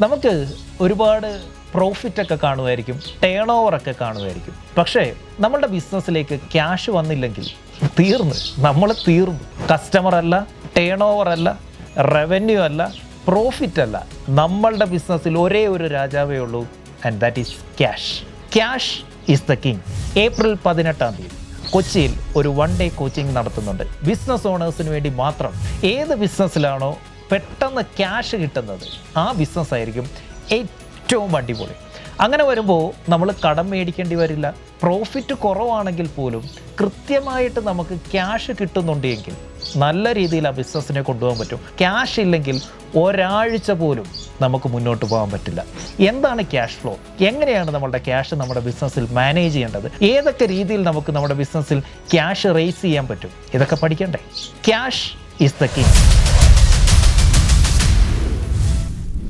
നമുക്ക് ഒരുപാട് പ്രോഫിറ്റൊക്കെ കാണുമായിരിക്കും, ടേൺ ഓവറൊക്കെ കാണുമായിരിക്കും. പക്ഷേ നമ്മളുടെ ബിസിനസ്സിലേക്ക് ക്യാഷ് വന്നില്ലെങ്കിൽ നമ്മൾ തീർന്നു. കസ്റ്റമർ അല്ല, ടേൺ ഓവർ അല്ല, റവന്യൂ അല്ല, പ്രോഫിറ്റ് അല്ല. നമ്മളുടെ ബിസിനസ്സിൽ ഒരേ ഒരു രാജാവേ ഉള്ളൂ, and that is cash. Cash is the king. April 18 കൊച്ചിയിൽ ഒരു 1 ഡേ കോച്ചിങ് നടത്തുന്നുണ്ട് ബിസിനസ് ഓണേഴ്സിന് വേണ്ടി മാത്രം. ഏത് ബിസിനസ്സിലാണോ പെട്ടെന്ന് ക്യാഷ് കിട്ടുന്നത് ആ ബിസിനസ് ആയിരിക്കും ഏറ്റവും അടിപൊളി. അങ്ങനെ വരുമ്പോൾ നമ്മൾ കടം മേടിക്കേണ്ടി വരില്ല. പ്രോഫിറ്റ് കുറവാണെങ്കിൽ പോലും കൃത്യമായിട്ട് നമുക്ക് ക്യാഷ് കിട്ടുന്നുണ്ടെങ്കിൽ നല്ല രീതിയിൽ ആ ബിസിനസ്സിനെ കൊണ്ടുപോകാൻ പറ്റും. ക്യാഷ് ഇല്ലെങ്കിൽ ഒരാഴ്ച പോലും നമുക്ക് മുന്നോട്ട് പോകാൻ പറ്റില്ല. എന്താണ് ക്യാഷ് ഫ്ലോ? എങ്ങനെയാണ് നമ്മളുടെ ക്യാഷ് നമ്മുടെ ബിസിനസ്സിൽ മാനേജ് ചെയ്യേണ്ടത്? ഏതൊക്കെ രീതിയിൽ നമുക്ക് നമ്മുടെ ബിസിനസ്സിൽ ക്യാഷ് റേസ് ചെയ്യാൻ പറ്റും? ഇതൊക്കെ പഠിക്കണ്ടേ? Cash is the king.